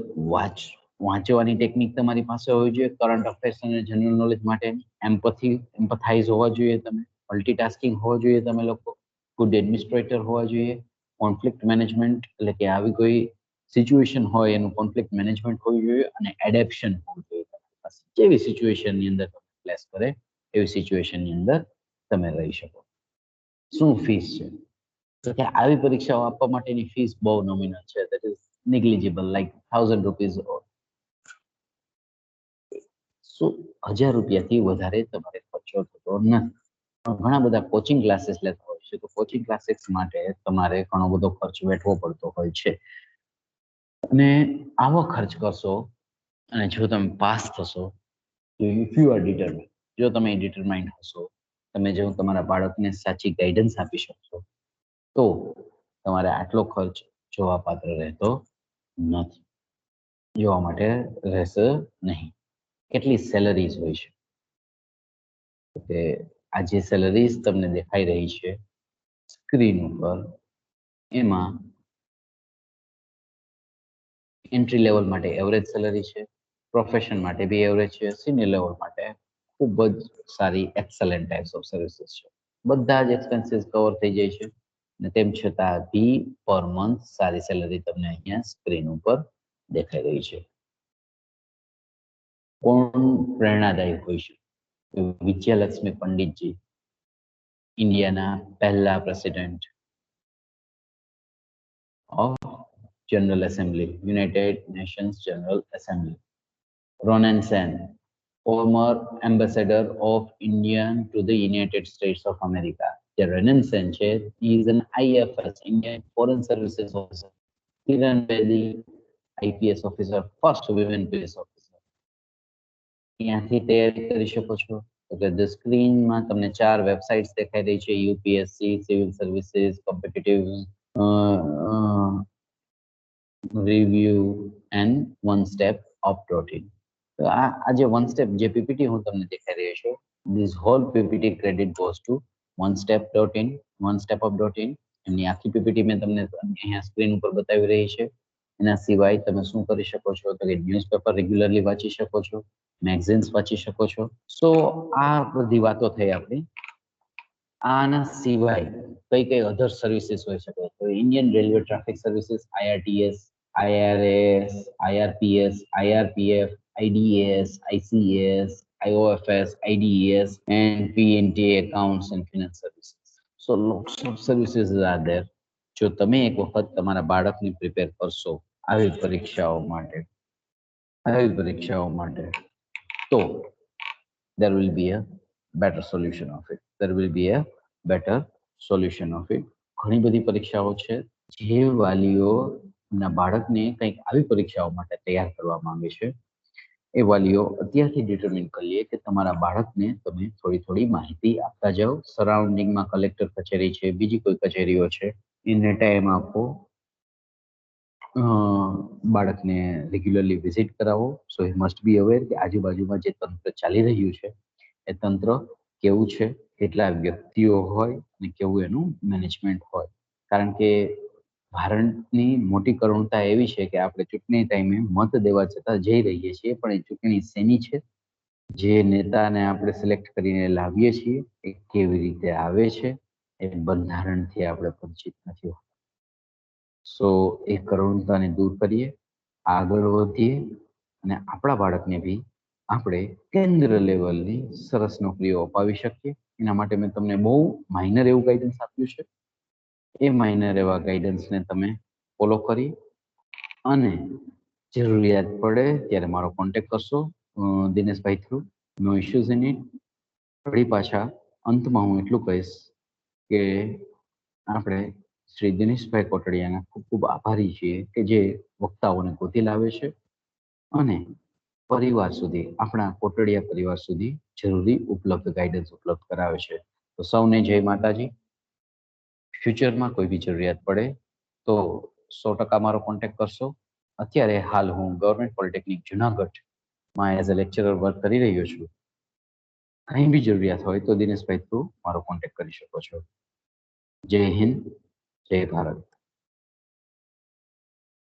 વાંચવાની ટેકનિક તમારી પાસે હોવી જોઈએ. કરંટ અફેર્સ અને જનરલ નોલેજ માટે એમ્પથાઇઝ હોવા જોઈએ તમે. મલ્ટીટાસ્કિંગ હોવા જોઈએ તમે લોકો. ગુડ એડમિનિસ્ટ્રેટર હોવા જોઈએ. કોન્ફ્લિક્ટ મેનેજમેન્ટ, એટલે કે આવી કોઈ સિચ્યુએશન હોય એનું કોન્ફ્લિક્ટ મેનેજમેન્ટ હોવું જોઈએ, અને એડેપ્શન હોવું જોઈએ તમારી પાસે. જેવી સિચ્યુએશનની અંદર તમે પ્લેસ કરે એવી સિચ્યુએશનની અંદર તમે રહી શકો. શું ફીસ છે? તો કે આવી પરીક્ષાઓ આપવા માટેની ફીસ બહુ નોમિનલ છે, દેટ ઇઝ negligible, like ₹1000. શું 1000 રૂપિયાથી વધારે તમારે ખર્ચો થતો નથી. ઘણા બધા કોચિંગ ક્લાસીસ લેતા હોય છે, તો કોચિંગ ક્લાસીસ માટે તમારે ઘણો બધો ખર્ચ વેઠવો પડતો હોય છે. અને આવો ખર્ચ કરશો, અને જો તમે પાસ થશો, ઇફ યુ આર ડિટરમાઇન્ડ, જો તમે ડિટરમાઇન્ડ હશો, તમે જો તમારા બાળકને સાચી ગાઈડન્સ આપી શકશો, તો તમારે આટલો ખર્ચ જોવા પાત્ર રહેતો નથી, જોવા માટે રહેશે નહીં. કેટલી સેલરીઝ હોય છે? કે આ જે સેલરીઝ તમને દેખાઈ રહી છે સ્ક્રીન ઉપર, એમાં એન્ટ્રી લેવલ માટે એવરેજ સેલરી છે, પ્રોફેશન માટે બી એવરેજ છે, સિનિયર લેવલ માટે ખૂબ જ સારી એક્સેલન્ટ ટાઈપ્સ ઓફ સર્વિસીસ છે. બધા જ એક્સપેન્સીસ કવર થઈ જાય છે, અને તેમ છતાં બી પર મંથ સારી સેલરી તમને અહીંયા સ્ક્રીન ઉપર દેખાઈ રહી છે. કોણ પ્રેરણાદાયી હોય છે? વિજયલક્ષ્મી પંડિતજી, ઇન્ડિયાના પહેલા president of General Assembly, United Nations General Assembly. Ronan Sen, former ambassador of India to the United States of America. જે Ronan Sen છે, he is an IFS, Indian Foreign Services Officer. Kiran Bedi, IPS officer, first women police officer. ત્યાંથી તૈયારી કરી શકો છો. તો કે the સ્ક્રીનમાં તમને 4 વેબસાઇટ્સ દેખાઈ રહી છે: UPSC, civil services, competitive review and one step up. તો આ જે વન સ્ટેપ જે પીપીટી હું તમને દેખાઈ રહ્યો છું, this hall PPT credit goes to onestep.in, onestepup.in. એમની આખી પીપીટી મેં તમને અહીંયા સ્ક્રીન ઉપર બતાવી રહી છે. એના સિવાય તમે શું કરી શકો છો, તો કે ન્યૂઝપેપર રેગ્યુલરલી વાંચી શકો છો, મેગઝિન્સ વાંચી શકો છો. સો આ બધી વાતો થઈ આપણી. આના સિવાય કઈ કઈ અધર સર્વિસીસ હોઈ શકે? તો Indian railway traffic services, IRTS, IRS, IRPS, IRPF, IDAS, ICAS, IOFS, IDES, and PNTA accounts and finance services. So lots of services are there. જો તમે એક વખત તમારા બાળકને પ્રિપેર કરશો આવી પરીક્ષાઓ માટે, તો there will be a better solution of it. ઘણી બધી પરીક્ષાઓ છે જે વાલીઓના બાળકને કંઈક આવી પરીક્ષાઓ માટે તૈયાર કરવા માંગે છે, એ વાલીઓ અત્યારથી ડિટરમિન કરી લે કે તમારા બાળકને તમે થોડી થોડી માહિતી આપતા જાઓ. સરાઉન્ડિંગમાં કલેક્ટર કચેરી છે, બીજી કોઈ કચેરીઓ છે, એને ટાઈમ આપો, બાળકને રેગ્યુલરલી વિઝિટ કરાવો. સો હી મસ્ટ બી અવેર કે આજુબાજુમાં જે તંત્ર ચાલી રહ્યું છે એ તંત્ર કેવું છે, કેટલા વ્યક્તિઓ હોય અને કેવું એનું મેનેજમેન્ટ હોય. કારણ કે ભારતની મોટી કરુણતા એવી છે કે આપણે ચૂંટણી ટાઈમે મત દેવા છતાં જઈ રહીએ છીએ, પણ એ ચૂંટણી શેની છે? જે નેતાને આપણે સિલેક્ટ કરીને લાવીએ છીએ એ કેવી રીતે આવે છે, એ બંધારણથી આપણે પરિચિત નથી. સો એ કરુણતાને દૂર કરીએ, આગળ વધીએ, અને આપણા બાળકને બી આપણે કેન્દ્ર લેવલની સરસ નોકરીઓ અપાવી શકીએ. એના માટે મેં તમને બહુ માઇનર એવું ગાઈડન્સ આપ્યું છે. એ માઇનર એવા ગાઈડન્સને તમે ફોલો કરી અને જરૂરિયાત પડે ત્યારે મારો કોન્ટેક્ટ કરશો Dineshbhai through. No issues in it. વળી પાછા અંતમાં હું એટલું કહીશ કે આપણે શ્રી દિનેશભાઈ કોટડિયાના ખૂબ ખૂબ આભારી છીએ કે જે વક્તાઓને ગોતી લાવે છે અને પરિવાર સુધી, આપણા કોટડિયા પરિવાર સુધી જરૂરી ઉપલબ્ધ ગાઈડન્સ ઉપલબ્ધ કરાવે છે. તો સૌને જય માતાજી. ફ્યુચરમાં કોઈ બી જરૂરિયાત પડે તો 100% મારો કોન્ટેક્ટ કરશો. અત્યારે હાલ હું ગવર્મેન્ટ પોલિટેકનિક જુનાગઢમાં એઝ અ લેક્ચરર વર્ક કરી રહ્યો છું. કંઈ બી જરૂરિયાત હોય તો દિનેશભાઈ થ્રુ મારો કોન્ટેક્ટ કરી શકો છો. જય હિન્દ, જય ભારત.